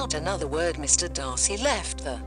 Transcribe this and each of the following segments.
Without another word, Mr. Darcy left the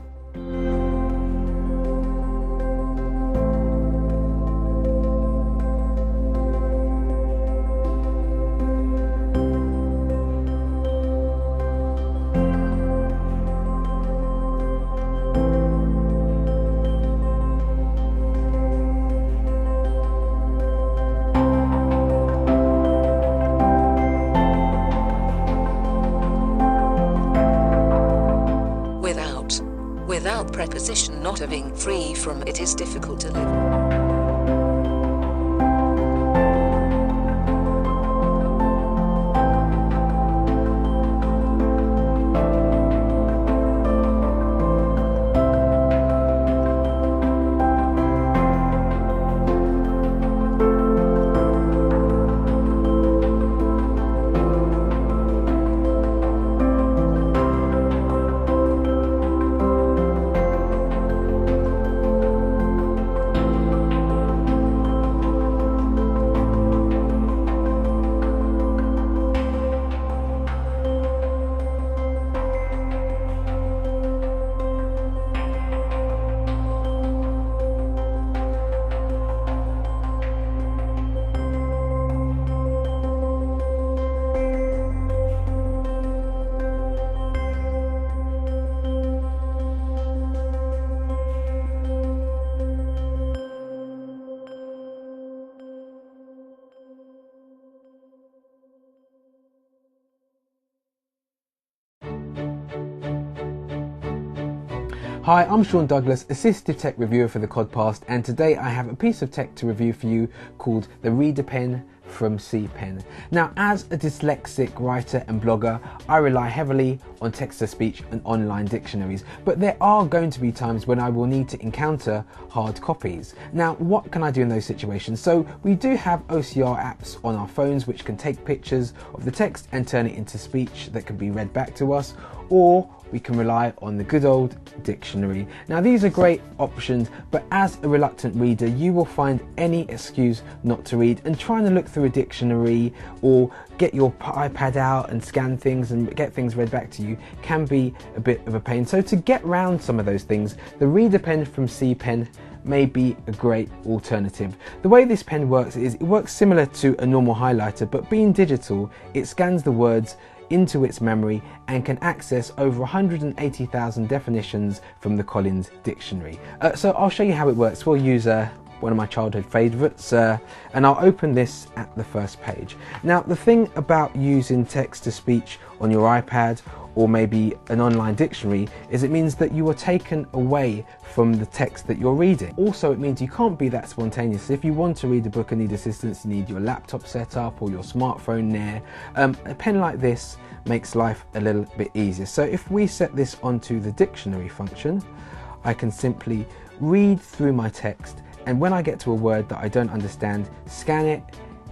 without preposition not having free from it is difficult to live. Hi, I'm Sean Douglas, Assistive Tech Reviewer for the Codpast, and today I have a piece of tech to review for you called the Reader Pen from CPen. Now, as a dyslexic writer and blogger, I rely heavily on text-to-speech and online dictionaries, but there are going to be times when I will need to encounter hard copies. Now, what can I do in those situations? So we do have OCR apps on our phones which can take pictures of the text and turn it into speech that can be read back to us, or we can rely on the good old dictionary. Now, these are great options, but as a reluctant reader, you will find any excuse not to read, and trying to look through a dictionary or get your iPad out and scan things and get things read back to you can be a bit of a pain. So to get around some of those things, the Reader Pen from CPen may be a great alternative. The way this pen works is it works similar to a normal highlighter, but being digital, it scans the words into its memory and can access over 180,000 definitions from the Collins Dictionary. So I'll show you how it works. We'll use one of my childhood favourites, and I'll open this at the first page. Now, the thing about using text-to-speech on your iPad or maybe an online dictionary is it means that you are taken away from the text that you're reading. Also, it means you can't be that spontaneous. If you want to read a book and need assistance, you need your laptop set up or your smartphone near. A pen like this makes life a little bit easier. So if we set this onto the dictionary function, I can simply read through my text, and when I get to a word that I don't understand, scan it,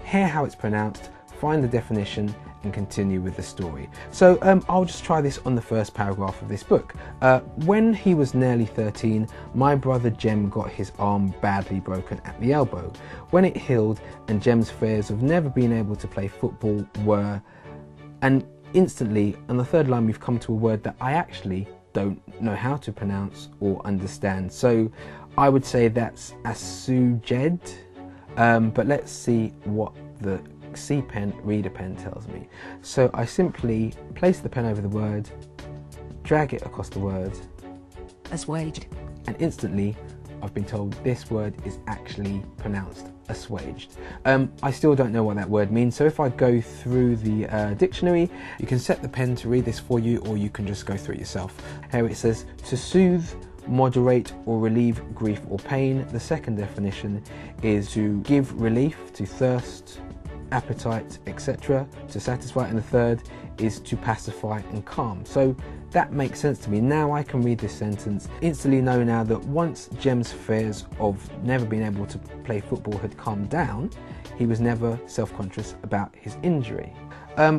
hear how it's pronounced, find the definition, and continue with the story. So I'll just try this on the first paragraph of this book. When he was nearly 13, my brother Jem got his arm badly broken at the elbow. When it healed and Jem's fears of never being able to play football were, and instantly on the third line we've come to a word that I actually don't know how to pronounce or understand. So I would say that's asujed, but let's see what the CPen Reader Pen tells me. So I simply place the pen over the word, drag it across the word, assuaged, and instantly I've been told this word is actually pronounced assuaged. I still don't know what that word means, so if I go through the dictionary, you can set the pen to read this for you, or you can just go through it yourself. Here it says, to soothe, moderate or relieve grief or pain. The second definition is to give relief to thirst, appetite, etc., to satisfy, and the third is to pacify and calm. So that makes sense to me. Now I can read this sentence, instantly know now that once Jem's fears of never being able to play football had calmed down, he was never self-conscious about his injury.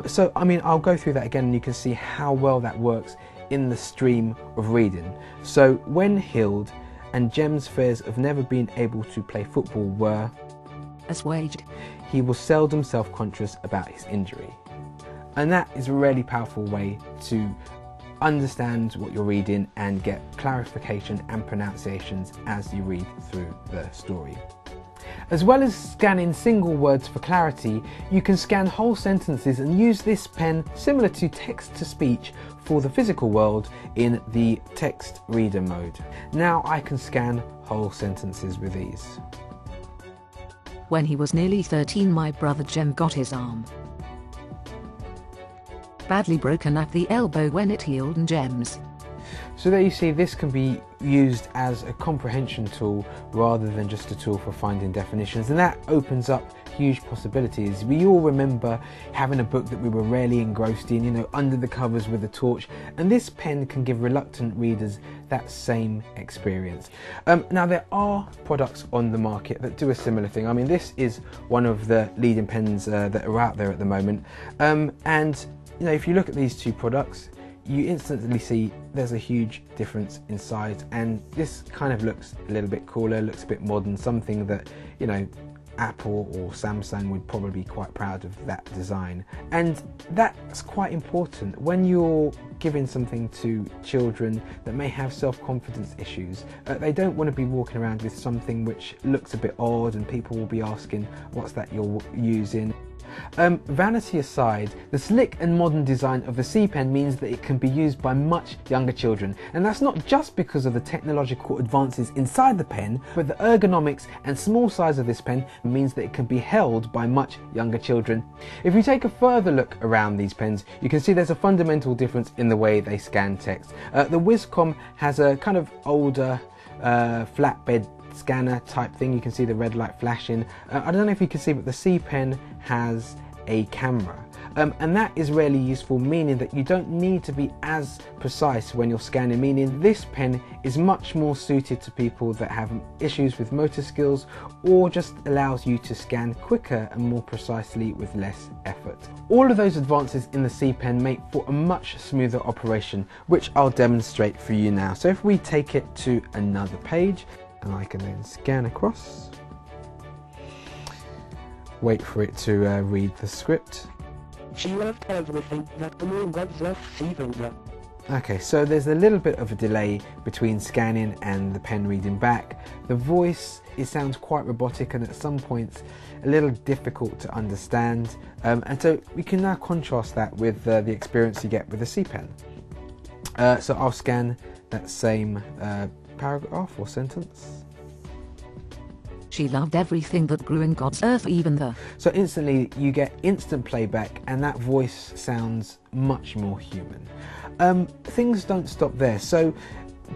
So I mean, I'll go through that again and you can see how well that works in the stream of reading. So when healed and Jem's fears of never being able to play football were assuaged, he was seldom self-conscious about his injury. And that is a really powerful way to understand what you're reading and get clarification and pronunciations as you read through the story. As well as scanning single words for clarity, you can scan whole sentences and use this pen similar to text-to-speech for the physical world in the text reader mode. Now I can scan whole sentences with ease. When he was nearly 13, my brother Jem got his arm badly broken at the elbow. When it healed, and Jem's. So there you see, this can be used as a comprehension tool rather than just a tool for finding definitions, and that opens up huge possibilities. We all remember having a book that we were rarely engrossed in, you know, under the covers with a torch, and this pen can give reluctant readers that same experience. Now there are products on the market that do a similar thing. I mean, this is one of the leading pens that are out there at the moment, and you know, if you look at these two products, you instantly see there's a huge difference in size, and this kind of looks a little bit cooler, looks a bit modern, something that, you know, Apple or Samsung would probably be quite proud of that design. And that's quite important when you're giving something to children that may have self-confidence issues. They don't want to be walking around with something which looks a bit odd and people will be asking, what's that you're using? Vanity aside, the slick and modern design of the C Pen means that it can be used by much younger children, and that's not just because of the technological advances inside the pen, but the ergonomics and small size of this pen means that it can be held by much younger children. If you take a further look around these pens, you can see there's a fundamental difference in the way they scan text. The Wizcom has a kind of older flatbed scanner type thing. You can see the red light flashing. I don't know if you can see, but the C Pen has a camera, and that is really useful, meaning that you don't need to be as precise when you're scanning, meaning this pen is much more suited to people that have issues with motor skills, or just allows you to scan quicker and more precisely with less effort. All of those advances in the C Pen make for a much smoother operation, which I'll demonstrate for you now. So if we take it to another page, and I can then scan across, wait for it to read the script. She loved everything that the moon gods left Stephen. Okay, so there's a little bit of a delay between scanning and the pen reading back. The voice, it sounds quite robotic and at some points a little difficult to understand, and so we can now contrast that with the experience you get with the C Pen. So I'll scan that same paragraph or sentence. She loved everything that grew in God's earth, even the. So instantly you get instant playback, and that voice sounds much more human. Things don't stop there. So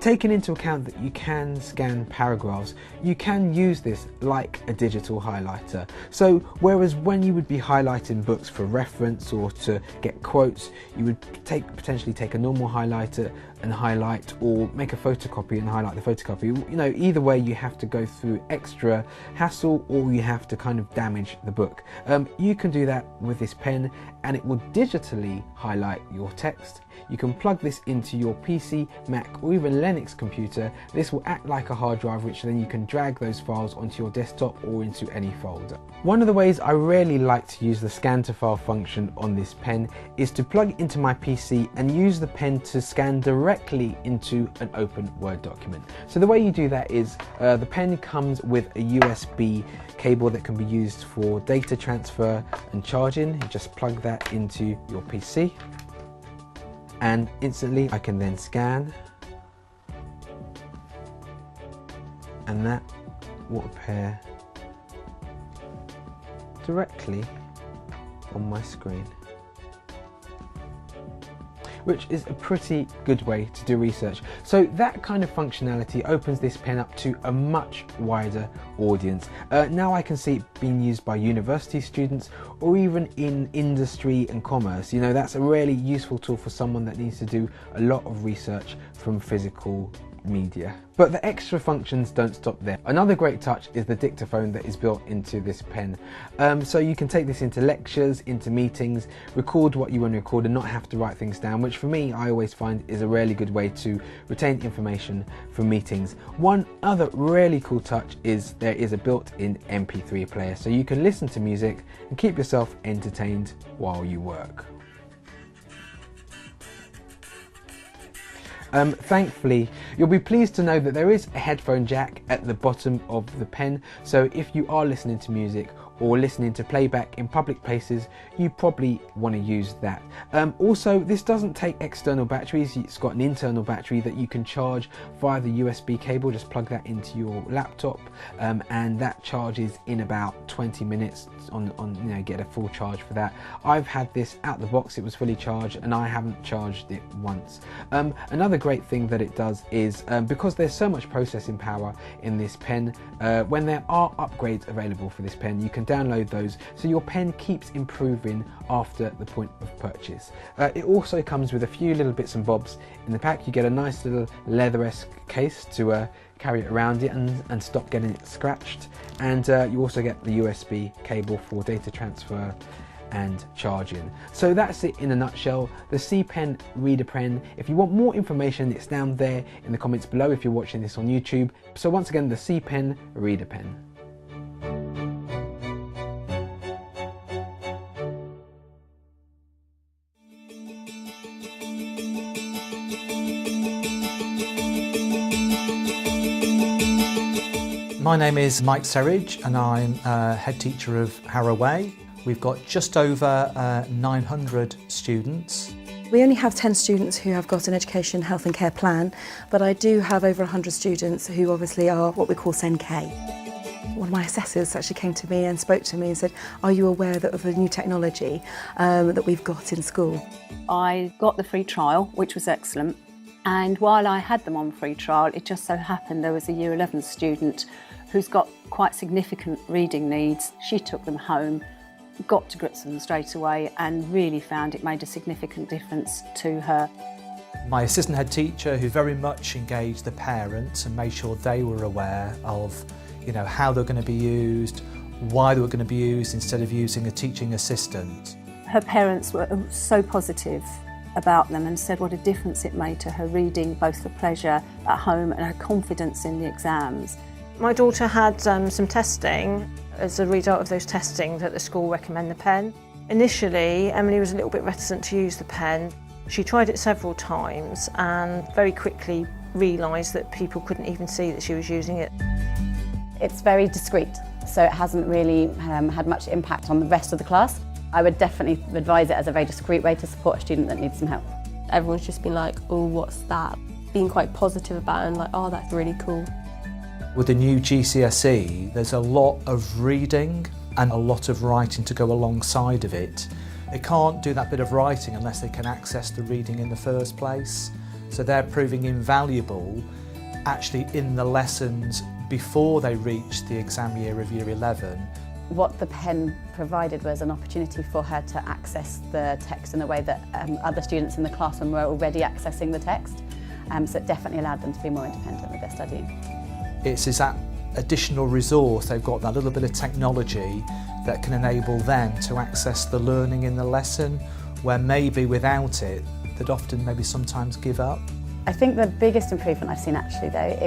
taking into account that you can scan paragraphs, you can use this like a digital highlighter. So whereas when you would be highlighting books for reference or to get quotes, you would potentially take a normal highlighter and highlight, or make a photocopy and highlight the photocopy. You know, either way you have to go through extra hassle, or you have to kind of damage the book. You can do that with this pen, and it will digitally highlight your text. You can plug this into your PC, Mac, or even Linux computer. This will act like a hard drive, which then you can drag those files onto your desktop or into any folder. One of the ways I really like to use the scan to file function on this pen is to plug into my PC and use the pen to scan directly into an open Word document. So the way you do that is the pen comes with a USB cable that can be used for data transfer and charging. You just plug that into your PC, and instantly I can then scan, and that will appear directly on my screen, which is a pretty good way to do research. So that kind of functionality opens this pen up to a much wider audience. Now I can see it being used by university students, or even in industry and commerce. You know, that's a really useful tool for someone that needs to do a lot of research from physical media. But the extra functions don't stop there. Another great touch is the dictaphone that is built into this pen. So you can take this into lectures, into meetings, record what you want to record and not have to write things down, which for me, I always find is a really good way to retain information from meetings. One other really cool touch is there is a built-in MP3 player, so you can listen to music and keep yourself entertained while you work. Thankfully, you'll be pleased to know that there is a headphone jack at the bottom of the pen, so if you are listening to music or listening to playback in public places, you probably want to use that. Also, this doesn't take external batteries. It's got an internal battery that you can charge via the USB cable. Just plug that into your laptop, and that charges in about 20 minutes get a full charge for that. I've had this out the box, it was fully charged, and I haven't charged it once. Another great thing that it does is, because there's so much processing power in this pen, when there are upgrades available for this pen, you can download those so your pen keeps improving after the point of purchase. It also comes with a few little bits and bobs in the pack. You get a nice little leather-esque case to carry it around it and stop getting it scratched, and you also get the USB cable for data transfer and charging. So that's it in a nutshell, the C Pen Reader Pen. If you want more information, it's down there in the comments below if you're watching this on YouTube. So once again, the C Pen Reader Pen. My name is Mike Serridge and I'm head teacher of Harrow Way. We've got just over 900 students. We only have 10 students who have got an education, health and care plan, but I do have over 100 students who obviously are what we call SENK. One of my assessors actually came to me and spoke to me and said, are you aware of the new technology that we've got in school? I got the free trial, which was excellent. And while I had them on free trial, it just so happened there was a Year 11 student who's got quite significant reading needs. She took them home, got to grips with them straight away, and really found it made a significant difference to her. My assistant head teacher, who very much engaged the parents and made sure they were aware of, how they're going to be used, why they were going to be used instead of using a teaching assistant. Her parents were so positive about them and said what a difference it made to her reading, both for pleasure at home and her confidence in the exams. My daughter had some testing. As a result of those testing, that the school recommend the pen. Initially, Emily was a little bit reticent to use the pen. She tried it several times and very quickly realised that people couldn't even see that she was using it. It's very discreet, so it hasn't really had much impact on the rest of the class. I would definitely advise it as a very discreet way to support a student that needs some help. Everyone's just been like, oh, what's that? Being quite positive about it and like, oh, that's really cool. With the new GCSE, there's a lot of reading and a lot of writing to go alongside of it. They can't do that bit of writing unless they can access the reading in the first place. So they're proving invaluable actually in the lessons before they reach the exam year of Year 11. What the pen provided was an opportunity for her to access the text in a way that other students in the classroom were already accessing the text. So it definitely allowed them to be more independent with their studying. It's that additional resource, they've got that little bit of technology that can enable them to access the learning in the lesson, where maybe without it, they'd often maybe sometimes give up. I think the biggest improvement I've seen actually though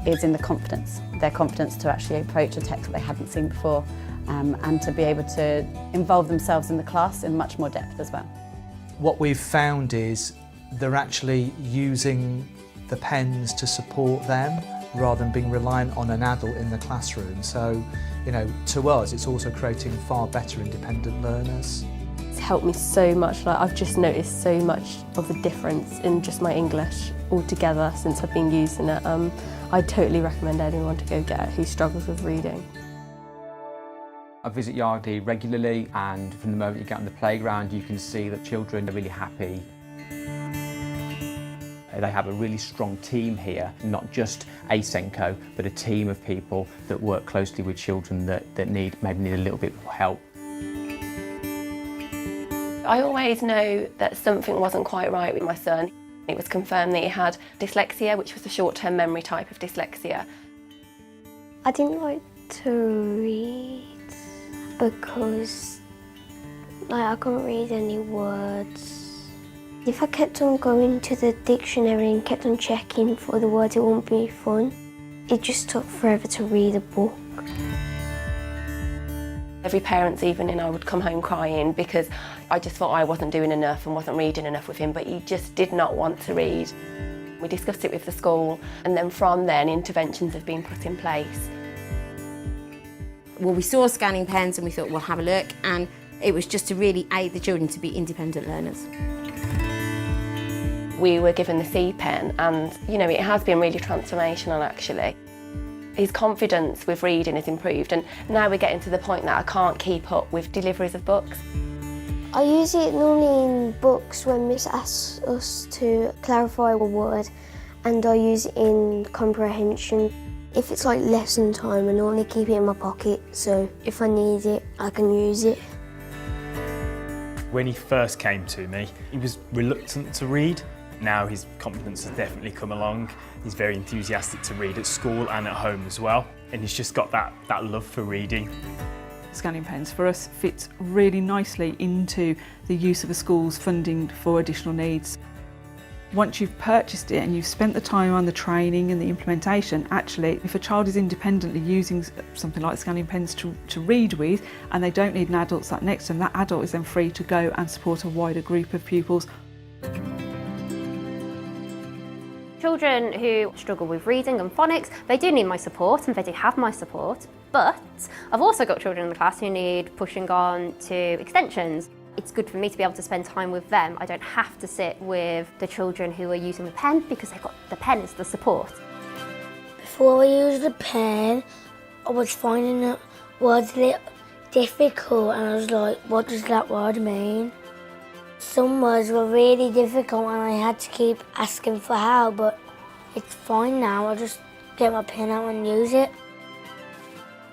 is in the confidence. Their confidence to actually approach a text that they hadn't seen before, and to be able to involve themselves in the class in much more depth as well. What we've found is they're actually using the pens to support them rather than being reliant on an adult in the classroom. So, to us, it's also creating far better independent learners. It's helped me so much. Like, I've just noticed so much of a difference in just my English altogether since I've been using it. I totally recommend anyone to go get it who struggles with reading. I visit Yardley regularly, and from the moment you get on the playground you can see that children are really happy. They have a really strong team here, not just a SENCO, but a team of people that work closely with children that maybe need a little bit more help. I always know that something wasn't quite right with my son. It was confirmed that he had dyslexia, which was a short-term memory type of dyslexia. I didn't like to read because I couldn't read any words. If I kept on going to the dictionary and kept on checking for the words, it wouldn't be fun. It just took forever to read a book. Every parent's evening I would come home crying because I just thought I wasn't doing enough and wasn't reading enough with him, but he just did not want to read. We discussed it with the school, and then from then interventions have been put in place. Well, we saw scanning pens and we thought we'll have a look, and it was just to really aid the children to be independent learners. We were given the C pen, and it has been really transformational actually. His confidence with reading has improved, and now we're getting to the point that I can't keep up with deliveries of books. I use it normally in books when Miss asks us to clarify a word, and I use it in comprehension. If it's like lesson time, I normally keep it in my pocket, so if I need it, I can use it. When he first came to me, he was reluctant to read. Now his confidence has definitely come along. He's very enthusiastic to read at school and at home as well, and he's just got that love for reading. Scanning pens for us fits really nicely into the use of a school's funding for additional needs. Once you've purchased it and you've spent the time on the training and the implementation, actually, if a child is independently using something like scanning pens to read with, and they don't need an adult sat next to them, that adult is then free to go and support a wider group of pupils. Children who struggle with reading and phonics, they do need my support and they do have my support, but I've also got children in the class who need pushing on to extensions. It's good for me to be able to spend time with them. I don't have to sit with the children who are using the pen because they've got the pen as the support. Before I used the pen, I was finding the words a little difficult, and I was like, what does that word mean? Some words were really difficult and I had to keep asking for help, but it's fine now. I just get my pen out and use it.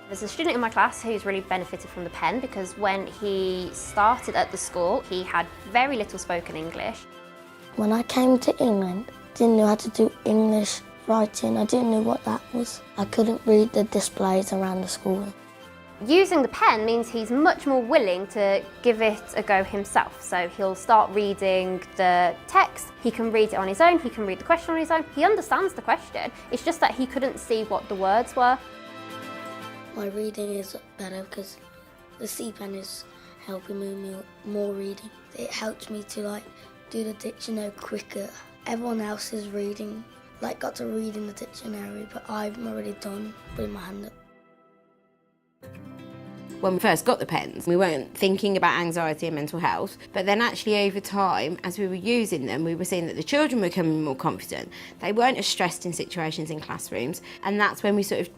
There's a student in my class who's really benefited from the pen because when he started at the school, he had very little spoken English. When I came to England, I didn't know how to do English writing. I didn't know what that was. I couldn't read the displays around the school. Using the pen means he's much more willing to give it a go himself. So he'll start reading the text, he can read it on his own, he can read the question on his own. He understands the question, it's just that he couldn't see what the words were. My reading is better because the C pen is helping me more reading. It helps me to do the dictionary quicker. Everyone else is reading, got to read in the dictionary, but I've already done putting my hand up. When we first got the pens, we weren't thinking about anxiety and mental health, but then actually over time, as we were using them, we were seeing that the children were becoming more confident. They weren't as stressed in situations in classrooms, and that's when we sort of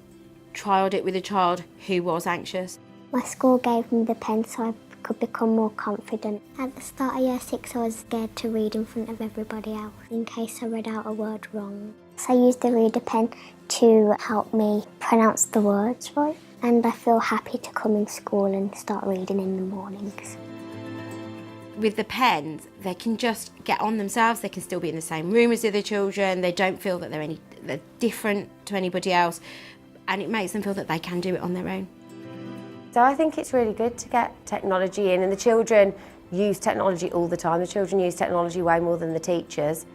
trialled it with a child who was anxious. My school gave me the pen so I could become more confident. At the start of year 6, I was scared to read in front of everybody else in case I read out a word wrong. So I used the reader pen to help me pronounce the words right. And I feel happy to come in school and start reading in the mornings. With the pens, they can just get on themselves, they can still be in the same room as the other children, they don't feel that they're different to anybody else, and it makes them feel that they can do it on their own. So I think it's really good to get technology in, and the children use technology all the time. The children use technology way more than the teachers.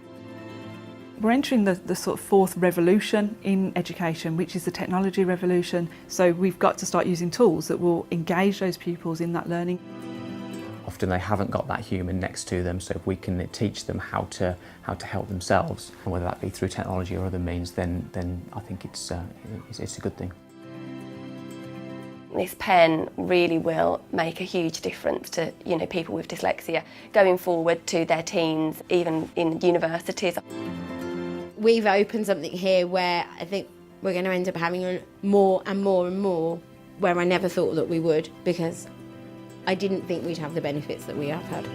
We're entering the sort of fourth revolution in education, which is the technology revolution. So we've got to start using tools that will engage those pupils in that learning. Often they haven't got that human next to them, so if we can teach them how to help themselves, and whether that be through technology or other means, then I think it's a good thing. This pen really will make a huge difference to people with dyslexia going forward to their teens, even in universities. We've opened something here where I think we're going to end up having more and more and more, where I never thought that we would, because I didn't think we'd have the benefits that we have had.